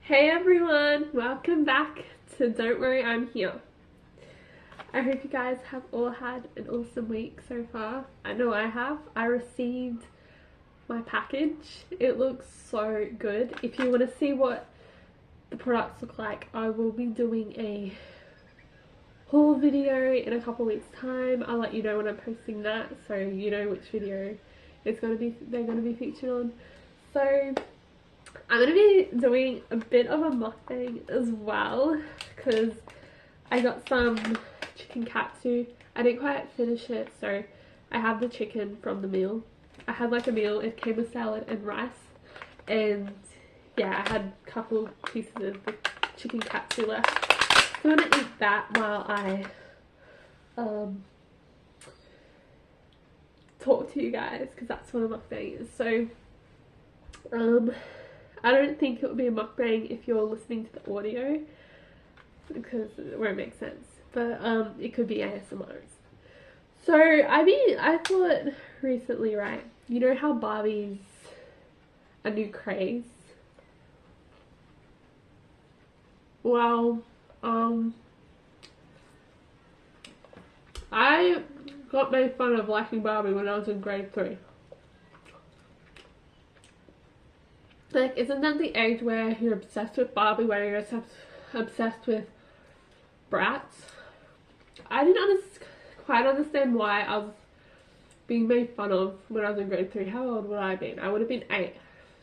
Hey everyone, welcome back to Don't Worry I'm Here. I hope you guys have all had an awesome week so far. I know I have. I received my package. It looks so good. If you want to see what the products look like, I will be doing a haul video in a couple weeks time. I'll let you know when I'm posting that so you know which video they're going to be featured on. So I'm going to be doing a bit of a mukbang as well because I got some chicken katsu. I didn't quite finish it, so I have the chicken from the meal. I had like a meal, it came with salad and rice, and yeah, I had a couple pieces of the chicken katsu left. So I'm going to eat that while I talk to you guys because that's what a mukbang is. So I don't think it would be a mukbang if you're listening to the audio because it won't make sense, but it could be ASMR. So I thought recently, right, you know how Barbie's a new craze? Well, I got made fun of liking Barbie when I was in grade 3. Like, isn't that the age where you're obsessed with Barbie, where you're obsessed with Bratz? I didn't quite understand why I was being made fun of when I was in grade 3. How old would I have been? I would have been 8.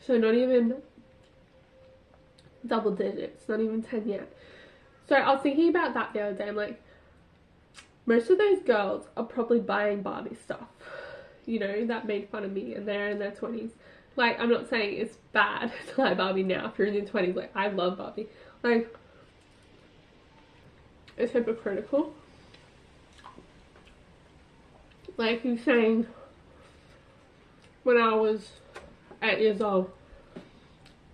So not even double digits, not even 10 yet. So I was thinking about that the other day. I'm like, most of those girls are probably buying Barbie stuff, you know, that made fun of me, and they're in their 20s. Like, I'm not saying it's bad to like Barbie now if you're in your 20s. Like, I love Barbie. Like, it's hypocritical. Like, you saying when I was 8 years old,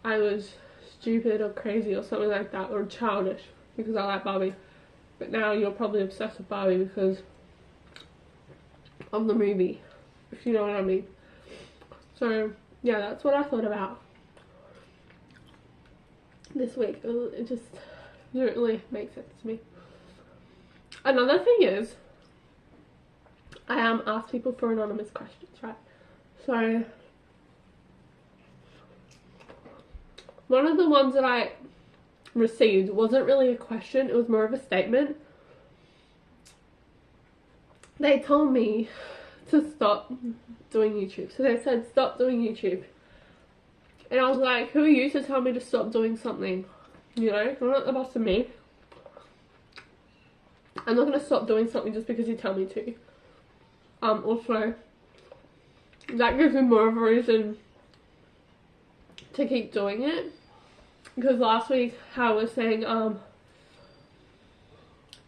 I was stupid or crazy or something like that, or childish because I like Barbie. But now you're probably obsessed with Barbie because of the movie, if you know what I mean. So yeah, that's what I thought about this week. It just didn't really make sense to me. Another thing is, I asked people for anonymous questions, right? So one of the ones that I received wasn't really a question, it was more of a statement. They told me to stop doing YouTube. So they said, stop doing YouTube. And I was like, who are you to tell me to stop doing something? You know, you're not the boss of me. I'm not going to stop doing something just because you tell me to. Also, that gives me more of a reason to keep doing it. Because last week, I was saying,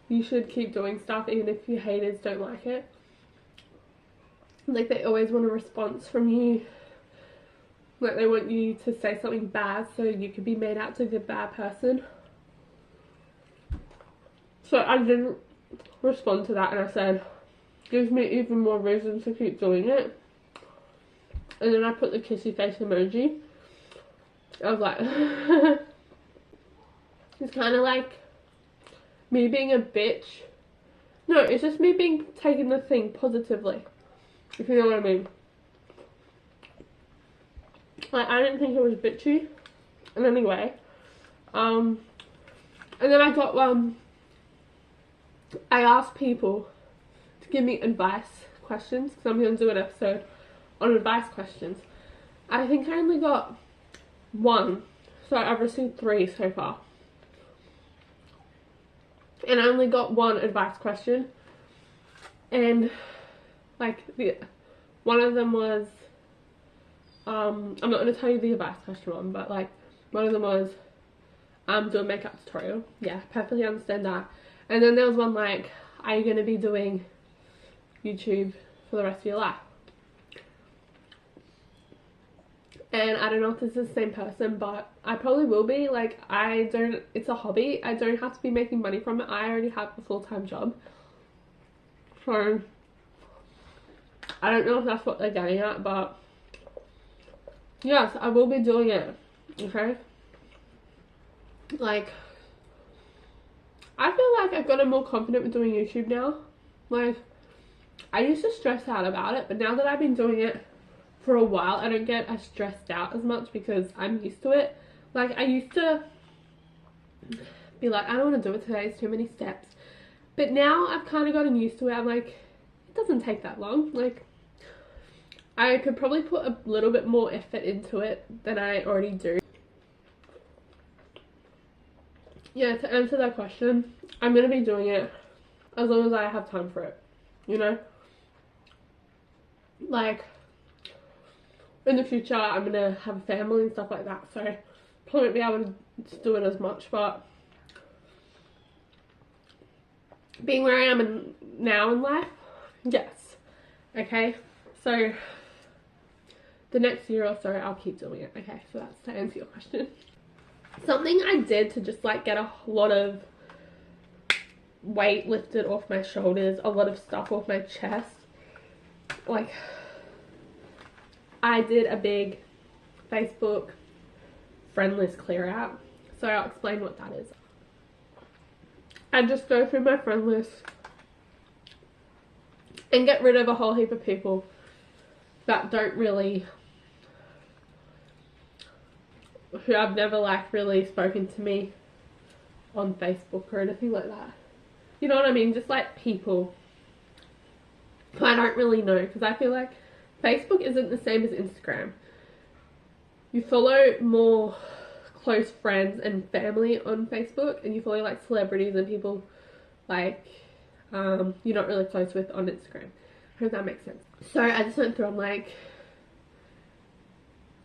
you should keep doing stuff even if your haters don't like it. Like, they always want a response from you. Like, they want you to say something bad so you could be made out to be a bad person. So I didn't respond to that, and I said, gives me even more reason to keep doing it. And then I put the kissy face emoji. I was like, it's kind of like me being a bitch. No, it's just me taking the thing positively, if you know what I mean. Like, I didn't think it was bitchy in any way. And then I got I asked people to give me advice questions because I'm going to do an episode on advice questions. I think I only got 1, so I've received 3 so far. And I only got 1 advice question. And like, one of them was, I'm not going to tell you the advice question one, but like, one of them was, do a makeup tutorial. Yeah, perfectly understand that. And then there was one like, are you going to be doing YouTube for the rest of your life? And I don't know if this is the same person, but I probably will be. Like, it's a hobby. I don't have to be making money from it. I already have a full-time job. So, I don't know if that's what they're getting at, but yes, I will be doing it. Okay? like, I feel like I've gotten more confident with doing YouTube now. Like, I used to stress out about it, but now that I've been doing it for a while, I don't get as stressed out as much because I'm used to it. Like, I used to be like, I don't want to do it today, it's too many steps. But now I've kind of gotten used to it. I'm like, it doesn't take that long. Like, I could probably put a little bit more effort into it than I already do. Yeah, to answer that question, I'm going to be doing it as long as I have time for it, you know? Like, in the future, I'm going to have a family and stuff like that, so probably won't be able to do it as much, but being where I am now in life, yes. Okay, so the next year or so, I'll keep doing it. Okay, so that's to answer your question. Something I did to just like get a lot of weight lifted off my shoulders, a lot of stuff off my chest. Like, I did a big Facebook friend list clear out. So I'll explain what that is. I just go through my friend list and get rid of a whole heap of people that don't really, who I've never like really spoken to me on Facebook or anything like that. You know what I mean? Just like people who I don't really know, because I feel like Facebook isn't the same as Instagram. You follow more close friends and family on Facebook, and you follow like celebrities and people like you're not really close with on Instagram. I hope that makes sense. So I just went through, I'm like,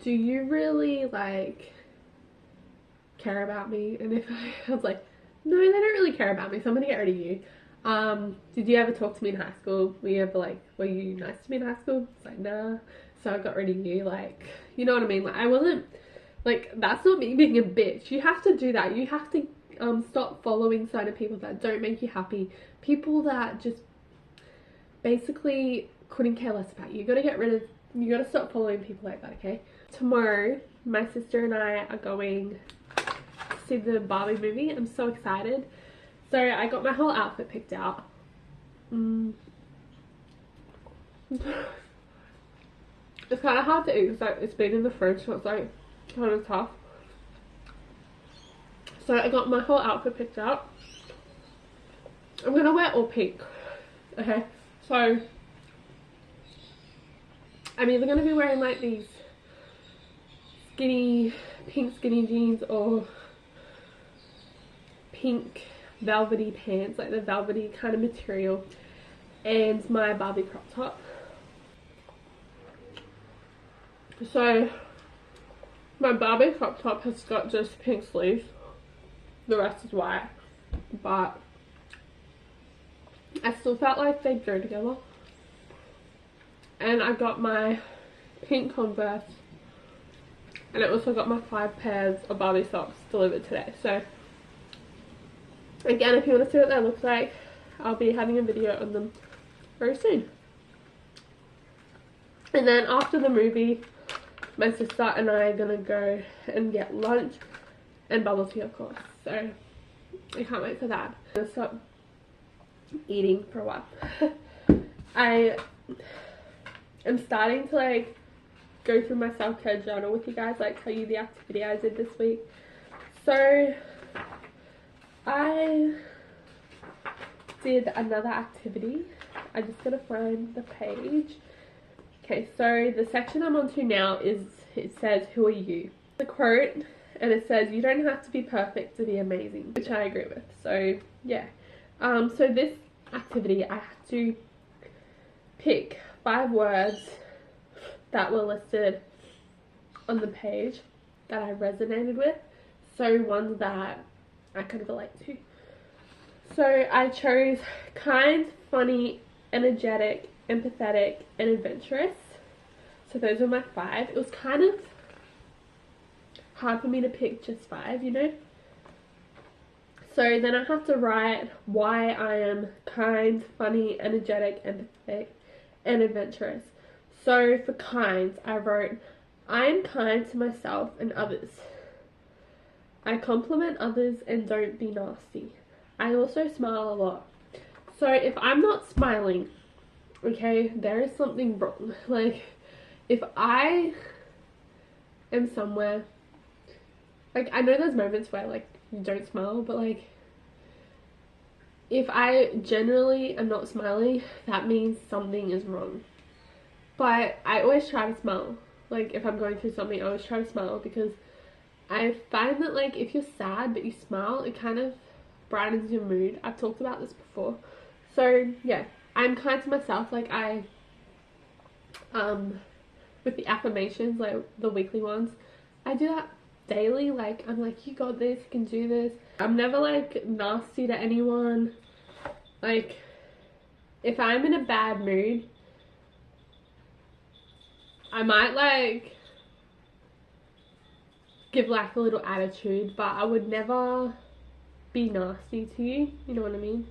do you really like care about me? And if I was like, no, they don't really care about me, so I'm gonna get rid of you. Did you ever talk to me in high school? Were you nice to me in high school? It's like, nah. So I got rid of you. Like, you know what I mean? Like, I wasn't, like, that's not me being a bitch. You have to do that. You have to stop following certain people that don't make you happy. People that just basically couldn't care less about you. You gotta stop following people like that, okay? Tomorrow, my sister and I are going to see the Barbie movie. I'm so excited. So I got my whole outfit picked out. It's kind of hard to eat because it's been in the fridge, so it's like kind of tough. So I got my whole outfit picked out. I'm gonna wear all pink. Okay, so I'm either gonna be wearing like these pink skinny jeans or pink velvety pants, like the velvety kind of material, and my Barbie crop top. So my Barbie crop top has got just pink sleeves, the rest is white, but I still felt like they'd go together. And I got my pink Converse, and I also got my 5 pairs of Barbie socks delivered today. So again, if you want to see what that looks like, I'll be having a video on them very soon. And then after the movie, my sister and I are gonna go and get lunch and bubble tea, of course. So I can't wait for that. I'm gonna stop eating for a while. I am starting to like go through my self-care journal with you guys, like tell you the activity I did this week. So I did another activity. I just gotta find the page. Okay, so the section I'm on to now is, it says, who are you? The quote, and it says, you don't have to be perfect to be amazing, which I agree with. So yeah, so this activity I had to pick 5 words that were listed on the page that I resonated with, so ones that I could relate to. So I chose kind, funny, energetic, empathetic, and adventurous. So those are my 5. It was kind of hard for me to pick just 5, you know. So then I have to write why I am kind, funny, energetic, empathetic, and adventurous. So for kind, I wrote, I am kind to myself and others. I compliment others and don't be nasty. I also smile a lot. So if I'm not smiling, okay, there is something wrong. Like, if I am somewhere, like, I know there's moments where, like, you don't smile, but, like, if I generally am not smiling, that means something is wrong. But I always try to smile. Like, if I'm going through something, I always try to smile, because I find that, like, if you're sad but you smile, it kind of brightens your mood. I've talked about this before. So, yeah, I'm kind to myself. Like, with the affirmations, like the weekly ones, I do that daily. Like, I'm like, you got this, you can do this. I'm never, like, nasty to anyone. Like, if I'm in a bad mood, I might, like, give, like, a little attitude, but I would never be nasty to you. You know what I mean?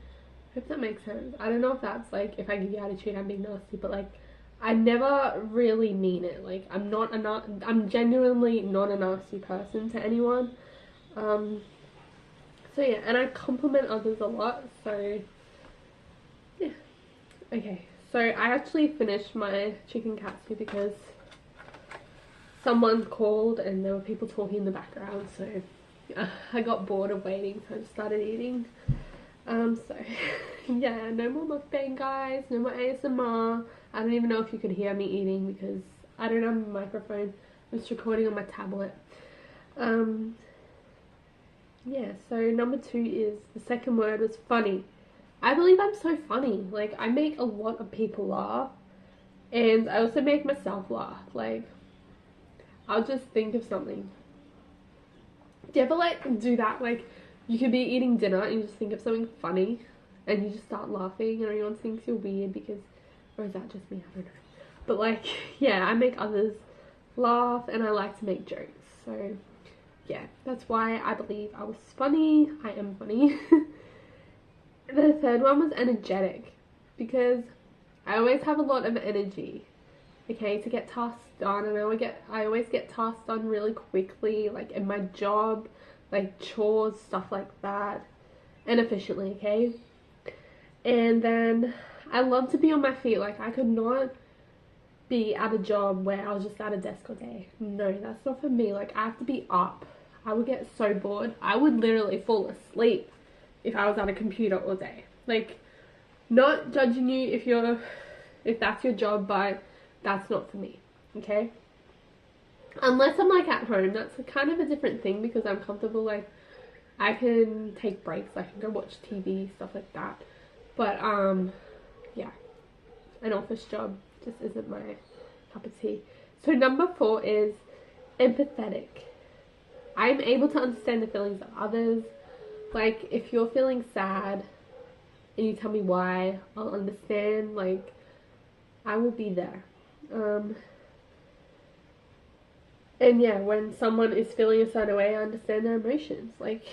I hope that makes sense. I don't know if that's, like, if I give you attitude, I'm being nasty, but, like, I never really mean it. Like, I'm genuinely not a nasty person to anyone. So yeah, and I compliment others a lot, so yeah. Okay, so I actually finished my chicken katsu because someone called and there were people talking in the background, so I got bored of waiting, so I just started eating. So yeah, no more mukbang, guys, no more ASMR. I don't even know if you could hear me eating because I don't have a microphone. I'm just recording on my tablet. Yeah, so number 2 is, the second word was funny. I believe I'm so funny. Like, I make a lot of people laugh, and I also make myself laugh. Like, I'll just think of something. Do you ever, like, do that? Like, you could be eating dinner and you just think of something funny and you just start laughing and everyone thinks you're weird because, or is that just me? I don't know. But, like, yeah, I make others laugh and I like to make jokes. So yeah, that's why I believe I was funny. I am funny. The third one was energetic, because I always have a lot of energy, okay, to get tasks done, and I always get tasks done really quickly, like in my job, like chores, stuff like that, and efficiently, okay. And then I love to be on my feet. Like, I could not be at a job where I was just at a desk all day. No, that's not for me. Like, I have to be up. I would get so bored. I would literally fall asleep if I was at a computer all day. Like, not judging you if that's your job, but that's not for me, okay? Unless I'm, like, at home, that's kind of a different thing because I'm comfortable. Like, I can take breaks, I can go watch TV, stuff like that. But yeah, an office job just isn't my cup of tea. So number 4 is empathetic. I'm able to understand the feelings of others. Like, if you're feeling sad and you tell me why, I'll understand. Like, I will be there. And yeah, when someone is feeling a certain way, I understand their emotions. Like,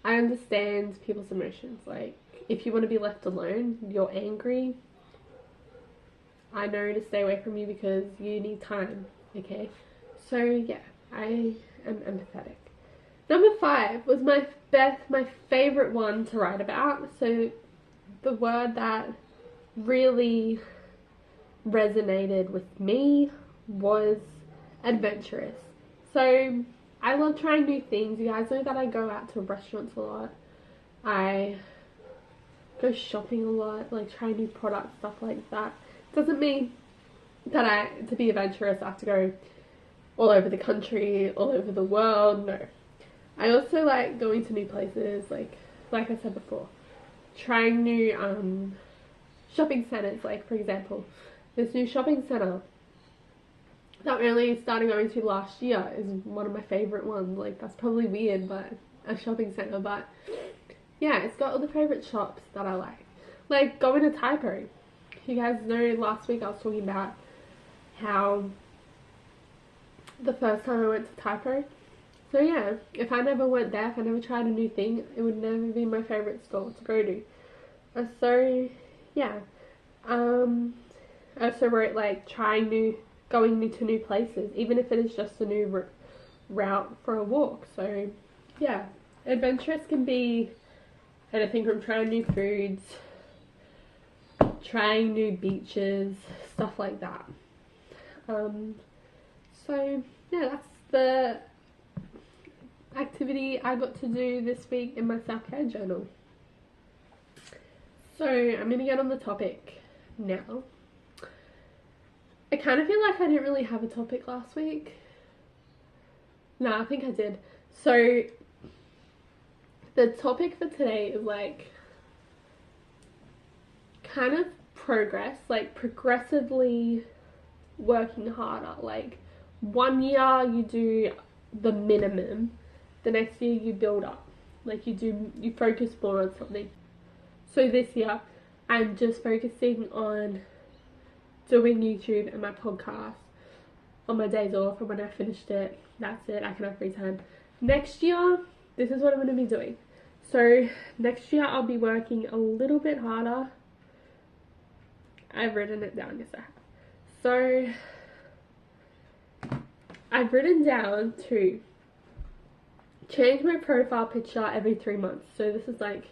I understand people's emotions. Like, if you want to be left alone, you're angry, I know to stay away from you because you need time, okay? So yeah, I am empathetic. Number 5 was my favorite one to write about. So the word that really resonated with me was adventurous. So I love trying new things. You guys know that I go out to restaurants a lot. I go shopping a lot, like try new products, stuff like that. Doesn't mean that to be adventurous I have to go all over the country, all over the world. No. I also like going to new places, like I said before, trying new shopping centers. Like, for example, this new shopping center that we only started going to last year is one of my favorite ones. Like, that's probably weird, but a shopping center, but yeah, it's got all the favorite shops that I like. Like going to Typo. You guys know last week I was talking about how the first time I went to Typo. So yeah, if I never went there, if I never tried a new thing, it would never be my favorite store to go to. So yeah, I also wrote like going to new places, even if it is just a new route for a walk. So yeah, adventurous can be anything from trying new foods, trying new beaches, stuff like that. So yeah, that's the activity I got to do this week in my self-care journal. So I'm gonna get on the topic now. I kind of feel like I didn't really have a topic last week. No, I think I did. So the topic for today is like kind of progress, like progressively working harder. Like 1 year you do the minimum, the next year you build up, like you focus more on something. So this year I'm just focusing on doing YouTube and my podcast on my days off, and when I finished it, that's it, I can have free time. Next year, this is what I'm going to be doing. So next year I'll be working a little bit harder. I've written it down, yes I have. So I've written down to change my profile picture every 3 months. So this is like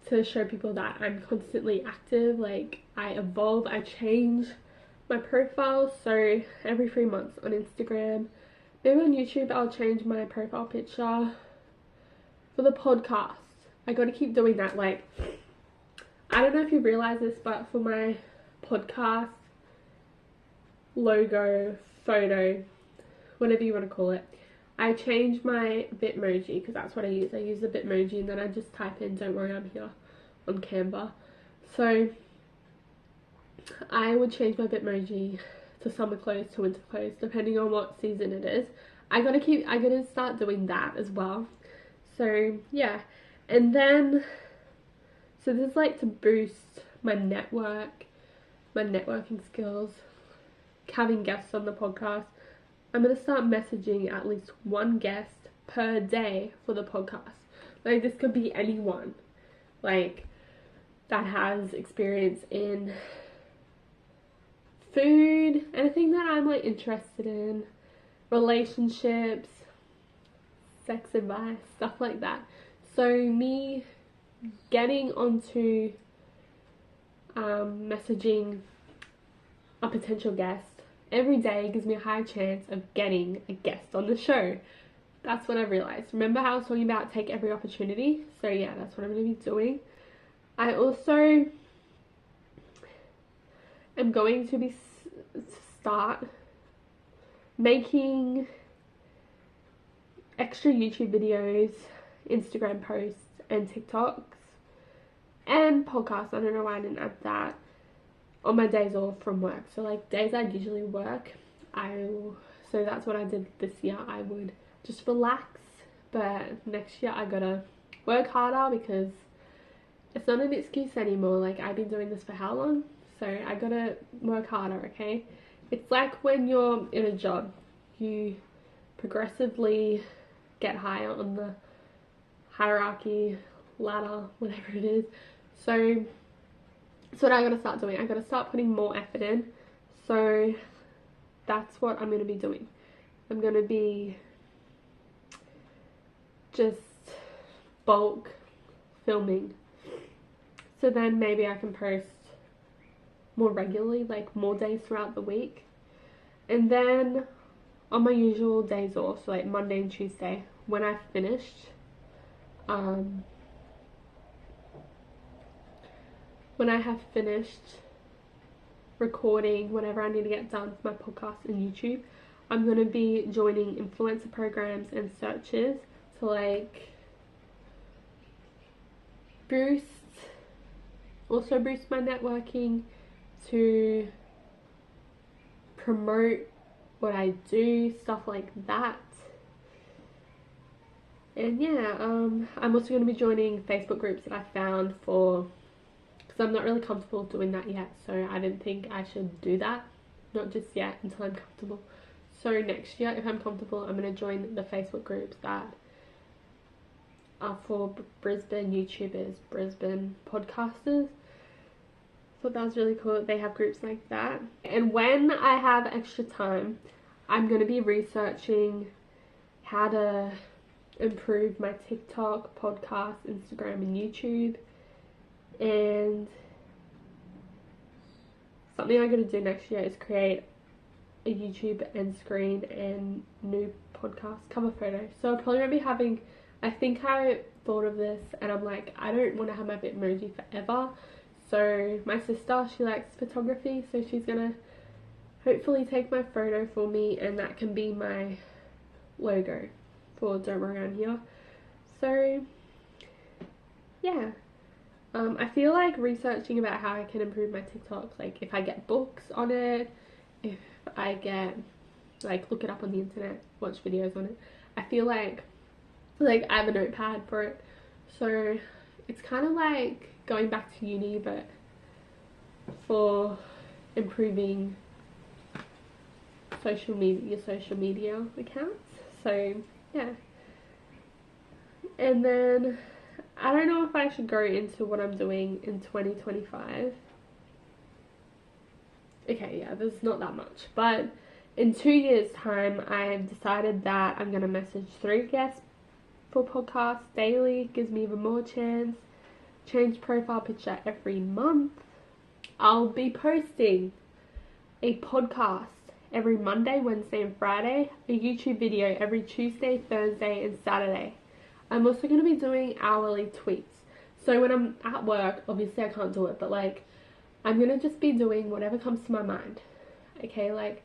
to show people that I'm constantly active, like I evolve, I change my profile. So every 3 months on Instagram, maybe on YouTube I'll change my profile picture. For the podcast, I got to keep doing that. Like, I don't know if you realize this, but for my podcast logo, photo, whatever you want to call it, I changed my Bitmoji because that's what I use. I use the Bitmoji and then I just type in "Don't worry, I'm here" on Canva. So I would change my Bitmoji to summer clothes, to winter clothes, depending on what season it is. I gotta start doing that as well. So yeah, and then so this is like to boost my networking skills, having guests on the podcast. I'm gonna start messaging at least one guest per day for the podcast. Like, this could be anyone, like, that has experience in food, anything that I'm like interested in, relationships, sex advice, stuff like that. So me getting onto messaging a potential guest every day gives me a high chance of getting a guest on the show. That's what I realized. Remember how I was talking about take every opportunity? So yeah, that's what I'm going to be doing. I also am going to be start making extra YouTube videos, Instagram posts, and TikToks, and podcasts. I don't know why I didn't add that, on my days off from work. So like days I'd usually work, so that's what I did this year. I would just relax, but next year I gotta work harder because it's not an excuse anymore. Like, I've been doing this for how long? So I gotta work harder, okay? It's like when you're in a job, you progressively get higher on the hierarchy, ladder, whatever it is. So that's what I gotta start doing. I gotta start putting more effort in. So that's what I'm gonna be doing. I'm gonna be just bulk filming. So then maybe I can post more regularly, like more days throughout the week. And then on my usual days off, so like Monday and Tuesday, when I've finished when I have finished recording whatever I need to get done for my podcast and YouTube, I'm going to be joining influencer programs and searches to like boost my networking, to promote what I do, stuff like that. And yeah, I'm also going to be joining Facebook groups that I found for, because I'm not really comfortable doing that yet, so I didn't think I should do that, not just yet, until I'm comfortable. So next year, if I'm comfortable, I'm going to join the Facebook groups that are for Brisbane YouTubers, Brisbane podcasters. So that was really cool. They have groups like that. And when I have extra time, I'm going to be researching how to improve my TikTok, podcast, Instagram and YouTube. And something I'm going to do next year is create a YouTube end screen and new podcast cover photo. So I'll probably be having, I think I thought of this and I'm like, I don't want to have my Bitmoji forever. So my sister, she likes photography, so she's going to hopefully take my photo for me and that can be my logo for Don't Worry I'm Here. So yeah, I feel like researching about how I can improve my TikTok, like if I get books on it, if I get like look it up on the internet, watch videos on it, I feel like I have a notepad for it. So it's kind of like going back to uni but for improving your social media accounts. So yeah, and then I don't know if I should go into what I'm doing in 2025. Okay, yeah, there's not that much, but in 2 years time I've decided that I'm gonna message 3 guests for podcasts daily. Gives me even more chance. Change profile picture every month. I'll be posting a podcast every Monday, Wednesday and Friday, a YouTube video every Tuesday, Thursday and Saturday. I'm also going to be doing hourly tweets. So when I'm at work, obviously I can't do it, but like I'm going to just be doing whatever comes to my mind. Okay, like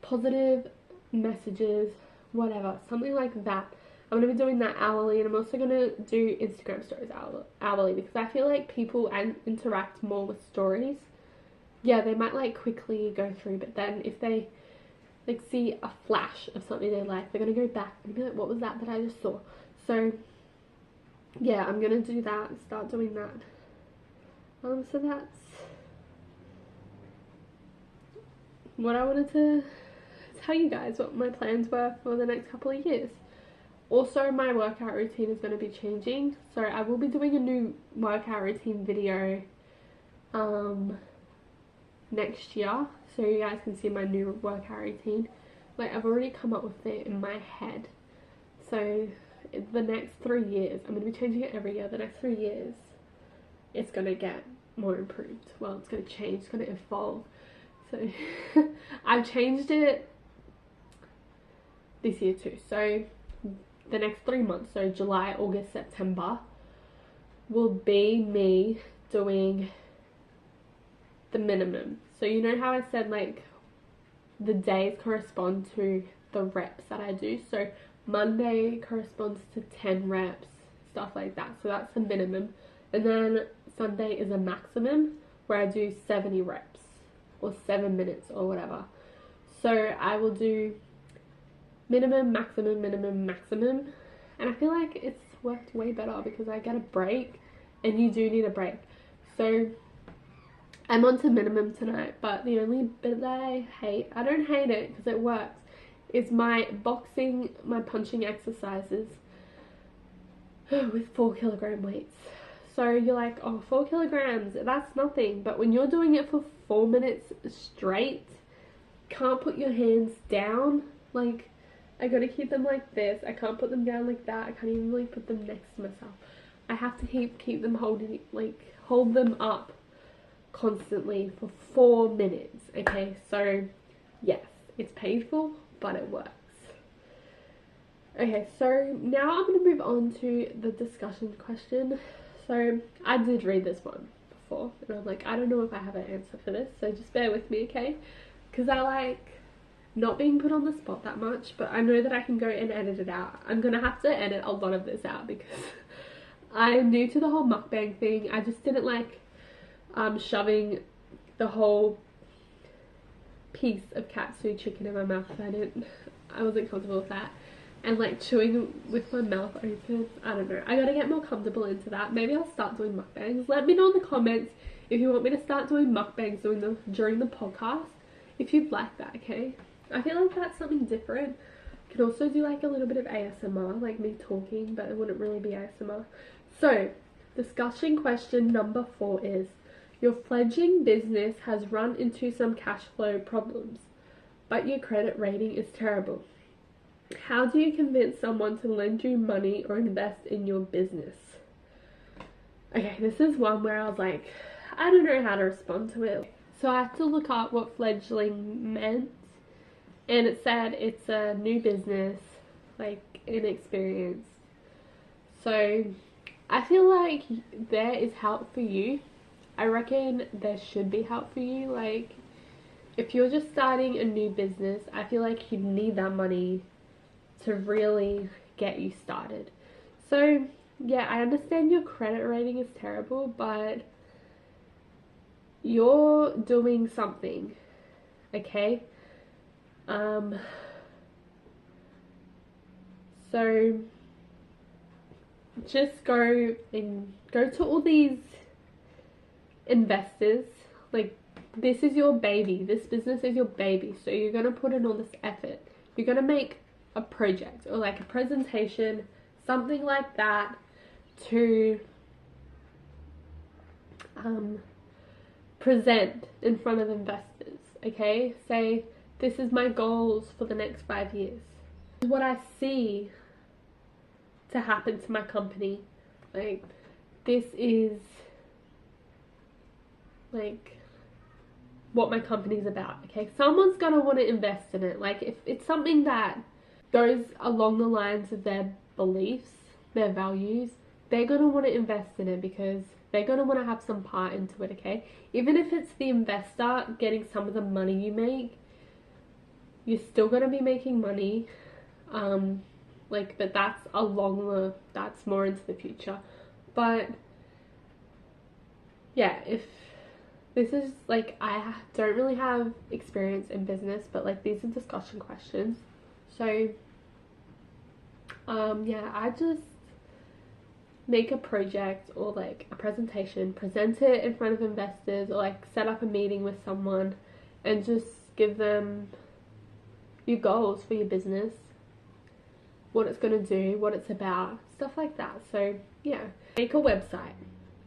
positive messages, whatever, something like that. I'm going to be doing that hourly, and I'm also going to do Instagram stories hourly because I feel like people interact more with stories. Yeah, they might like quickly go through, but then if they like see a flash of something they like, they're going to go back and be like, what was that I just saw? So yeah, I'm going to do that, start doing that. So that's what I wanted to tell you guys, what my plans were for the next couple of years. Also, my workout routine is going to be changing, so I will be doing a new workout routine video next year, so you guys can see my new workout routine. Like, I've already come up with it in my head, so the next 3 years, I'm going to be changing it every year. The next 3 years it's going to get more improved. Well, it's going to change, it's going to evolve. So I've changed it this year too. So the next 3 months, so July, August, September, will be me doing the minimum. So you know how I said like the days correspond to the reps that I do. So Monday corresponds to 10 reps, stuff like that. So that's the minimum. And then Sunday is a maximum where I do 70 reps or 7 minutes or whatever. So I will do minimum, maximum, minimum, maximum. And I feel like it's worked way better because I get a break, and you do need a break. So I'm on to minimum tonight, but the only bit that I hate, I don't hate it because it works, is my boxing, my punching exercises with 4 kilogram weights. So you're like, oh, 4 kilograms, that's nothing. But when you're doing it for 4 minutes straight, can't put your hands down. Like, I gotta keep them like this. I can't put them down like that. I can't even like put them next to myself. I have to keep them holding, like hold them up constantly for 4 minutes. Okay, so yes, it's painful, but it works. Okay, so now I'm gonna move on to the discussion question. So I did read this one before, and I'm like, I don't know if I have an answer for this, so just bear with me, okay? Because I like not being put on the spot that much, but I know that I can go and edit it out. I'm gonna have to edit a lot of this out because I'm new to the whole mukbang thing. I just didn't like shoving the whole piece of katsu chicken in my mouth. I wasn't comfortable with that, and like chewing with my mouth open. I don't know, I gotta get more comfortable into that. Maybe I'll start doing mukbangs. Let me know in the comments if you want me to start doing mukbangs during the podcast, if you'd like that, okay? I feel like that's something different. I can also do like a little bit of ASMR, like me talking, but it wouldn't really be ASMR. So, discussion question number 4 is, your fledging business has run into some cash flow problems, but your credit rating is terrible. How do you convince someone to lend you money or invest in your business? Okay, this is one where I was like, I don't know how to respond to it. So I had to look up what fledgling meant, and it said it's a new business, like inexperienced. So I feel like there is help for you. I reckon there should be help for you. Like, if you're just starting a new business, I feel like you need that money to really get you started. So yeah, I understand your credit rating is terrible, but you're doing something, okay? So just go to all these investors. Like, this is your baby. This business is your baby. So you're going to put in all this effort. You're going to make a project or like a presentation, something like that, to present in front of investors. Okay, say this is my goals for the next 5 years. This is what I see to happen to my company. Like, this is like what my company's about. Okay, someone's gonna want to invest in it. Like, if it's something that goes along the lines of their beliefs, their values, they're gonna want to invest in it because they're gonna want to have some part into it. Okay, even if it's the investor getting some of the money you make, you're still gonna be making money. Like, but that's that's more into the future. But yeah, if this is like, I don't really have experience in business, but like, these are discussion questions. So yeah, I just make a project or like a presentation, present it in front of investors, or like set up a meeting with someone and just give them your goals for your business, what it's going to do, what it's about, stuff like that. So yeah, make a website.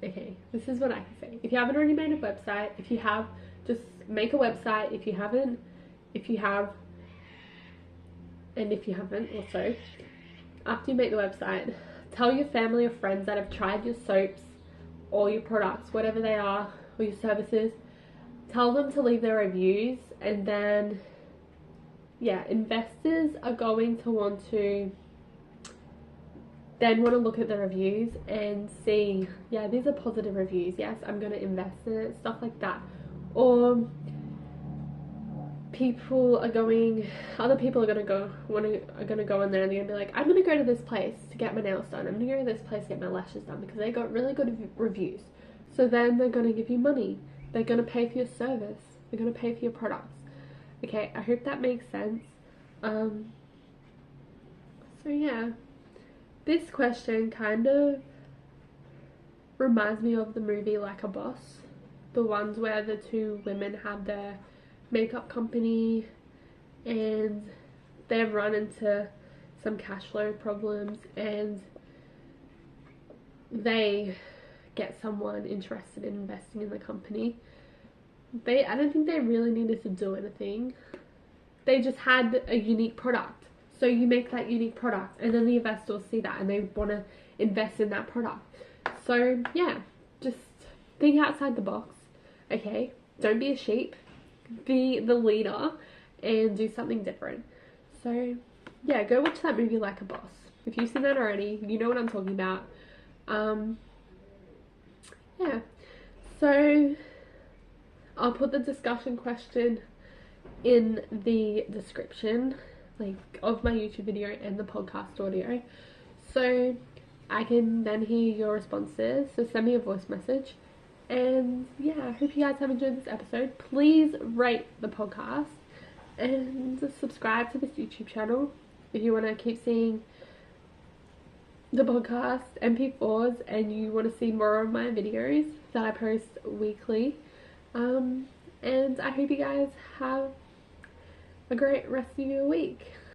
Okay, this is what I can say. If you haven't already made a website, if you have, just make a website. If you haven't, if you have, and if you haven't also, after you make the website, tell your family or friends that have tried your soaps or your products, whatever they are, or your services, tell them to leave their reviews. And then yeah, investors are going to want to look at the reviews and see, yeah, these are positive reviews, yes, I'm going to invest in it, stuff like that. Or other people are going to go in there and they're going to be like, I'm going to go to this place to get my nails done, I'm going to go to this place to get my lashes done because they got really good reviews. So then they're going to give you money, they're going to pay for your service, they're going to pay for your products. Okay, I hope that makes sense. So yeah, this question kind of reminds me of the movie Like a Boss, the ones where the two women have their makeup company and they've run into some cash flow problems and they get someone interested in investing in the company. I don't think they really needed to do anything. They just had a unique product. So you make that unique product and then the investors see that and they want to invest in that product. So yeah, just think outside the box, okay? Don't be a sheep. Be the leader and do something different. So yeah, go watch that movie Like a Boss. If you've seen that already, you know what I'm talking about. Yeah, so I'll put the discussion question in the description, like, of my YouTube video and the podcast audio, so I can then hear your responses. So send me a voice message. And yeah, I hope you guys have enjoyed this episode. Please rate the podcast and subscribe to this YouTube channel if you want to keep seeing the podcast MP4s and you want to see more of my videos that I post weekly. And I hope you guys have a great rest of your week.